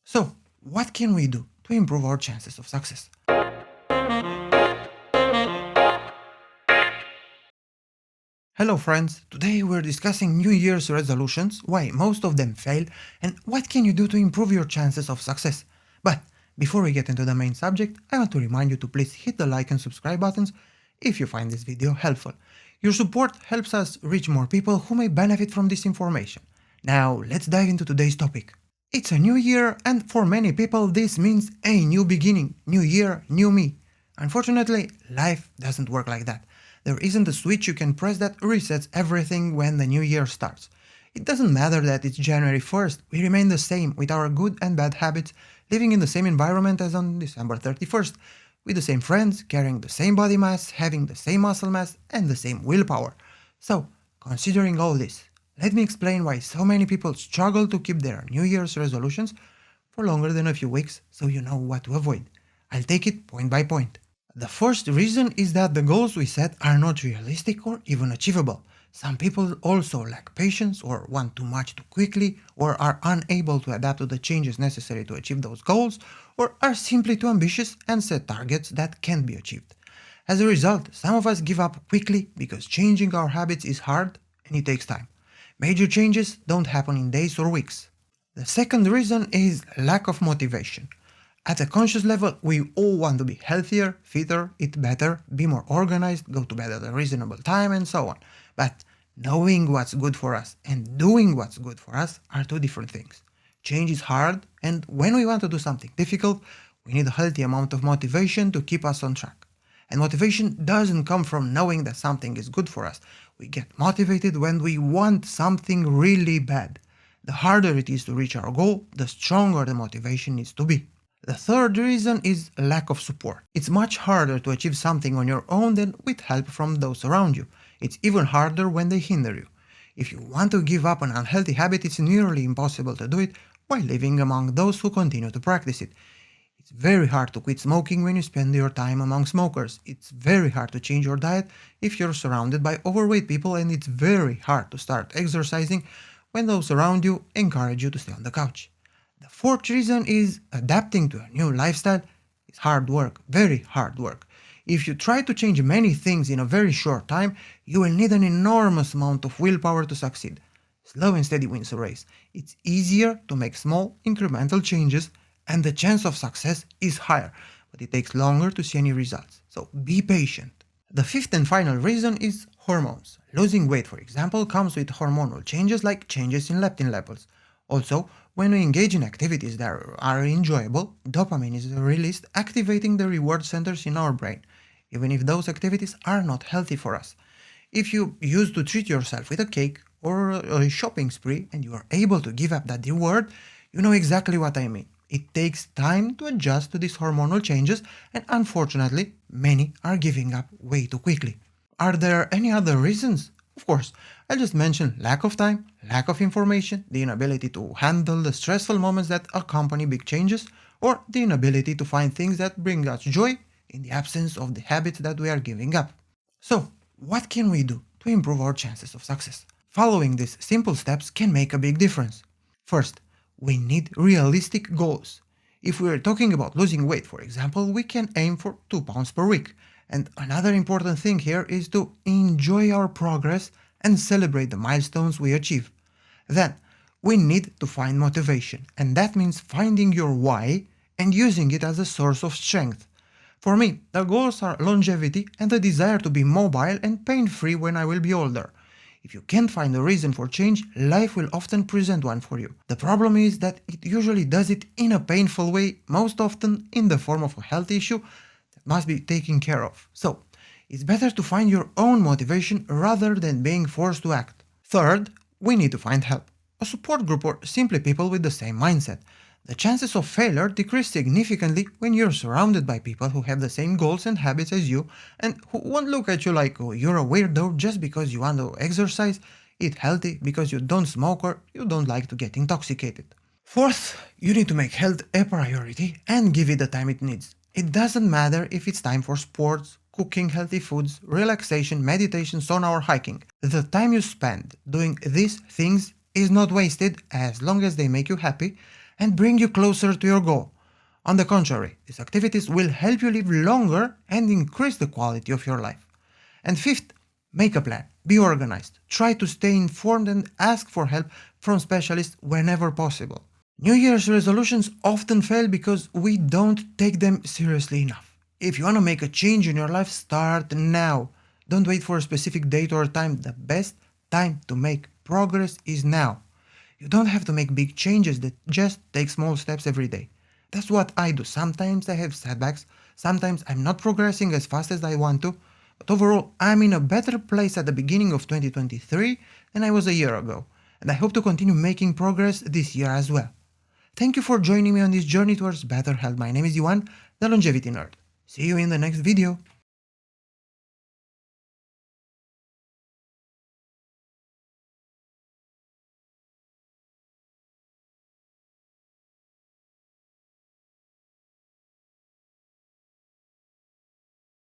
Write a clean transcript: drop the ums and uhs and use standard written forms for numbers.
So, what can we do to improve our chances of success? Hello friends, today we're discussing New Year's resolutions, why most of them fail, and what can you do to improve your chances of success. But before we get into the main subject, I want to remind you to please hit the like and subscribe buttons if you find this video helpful. Your support helps us reach more people who may benefit from this information. Now let's dive into today's topic. It's a new year, and for many people this means a new beginning, new year, new me. Unfortunately, life doesn't work like that. There isn't a switch you can press that resets everything when the new year starts. It doesn't matter that it's January 1st, we remain the same with our good and bad habits, living in the same environment as on December 31st, with the same friends, carrying the same body mass, having the same muscle mass, and the same willpower. So, considering all this, let me explain why so many people struggle to keep their New Year's resolutions for longer than a few weeks so you know what to avoid. I'll take it point by point. The first reason is that the goals we set are not realistic or even achievable. Some people also lack patience or want too much too quickly or are unable to adapt to the changes necessary to achieve those goals or are simply too ambitious and set targets that can't be achieved. As a result, some of us give up quickly because changing our habits is hard and it takes time. Major changes don't happen in days or weeks. The second reason is lack of motivation. At a conscious level, we all want to be healthier, fitter, eat better, be more organized, go to bed at a reasonable time, and so on. But knowing what's good for us and doing what's good for us are two different things. Change is hard, and when we want to do something difficult, we need a healthy amount of motivation to keep us on track. And motivation doesn't come from knowing that something is good for us. We get motivated when we want something really bad. The harder it is to reach our goal, the stronger the motivation needs to be. The third reason is lack of support. It's much harder to achieve something on your own than with help from those around you. It's even harder when they hinder you. If you want to give up an unhealthy habit, it's nearly impossible to do it while living among those who continue to practice it. It's very hard to quit smoking when you spend your time among smokers. It's very hard to change your diet if you're surrounded by overweight people, and it's very hard to start exercising when those around you encourage you to stay on the couch. The fourth reason is adapting to a new lifestyle is hard work, very hard work. If you try to change many things in a very short time, you will need an enormous amount of willpower to succeed. Slow and steady wins a race. It's easier to make small, incremental changes, and the chance of success is higher, but it takes longer to see any results. So be patient. The fifth and final reason is hormones. Losing weight, for example, comes with hormonal changes like changes in leptin levels. Also, when we engage in activities that are enjoyable, dopamine is released, activating the reward centers in our brain, even if those activities are not healthy for us. If you used to treat yourself with a cake or a shopping spree and you are able to give up that reward, you know exactly what I mean. It takes time to adjust to these hormonal changes, and unfortunately, many are giving up way too quickly. Are there any other reasons? Of course, I'll just mention lack of time, lack of information, the inability to handle the stressful moments that accompany big changes, or the inability to find things that bring us joy in the absence of the habits that we are giving up. So, what can we do to improve our chances of success? Following these simple steps can make a big difference. First, we need realistic goals. If we are talking about losing weight, for example, we can aim for 2 pounds per week. And another important thing here is to enjoy our progress and celebrate the milestones we achieve. Then, we need to find motivation, and that means finding your why and using it as a source of strength. For me, the goals are longevity and the desire to be mobile and pain-free when I will be older. If you can't find a reason for change, life will often present one for you. The problem is that it usually does it in a painful way, most often in the form of a health issue that must be taken care of. So, it's better to find your own motivation rather than being forced to act. Third, we need to find help. A support group or simply people with the same mindset. The chances of failure decrease significantly when you're surrounded by people who have the same goals and habits as you and who won't look at you like, oh, you're a weirdo just because you want to exercise, eat healthy because you don't smoke or you don't like to get intoxicated. Fourth, you need to make health a priority and give it the time it needs. It doesn't matter if it's time for sports, cooking healthy foods, relaxation, meditation, sauna or hiking. The time you spend doing these things is not wasted as long as they make you happy, and bring you closer to your goal. On the contrary, these activities will help you live longer and increase the quality of your life. And fifth, make a plan. Be organized. Try to stay informed and ask for help from specialists whenever possible. New Year's resolutions often fail because we don't take them seriously enough. If you want to make a change in your life, start now. Don't wait for a specific date or time. The best time to make progress is now. You don't have to make big changes, that just take small steps every day. That's what I do. Sometimes I have setbacks, sometimes I'm not progressing as fast as I want to, but overall I'm in a better place at the beginning of 2023 than I was a year ago, and I hope to continue making progress this year as well. Thank you for joining me on this journey towards better health. My name is Ioan, the Longevity Nerd. See you in the next video.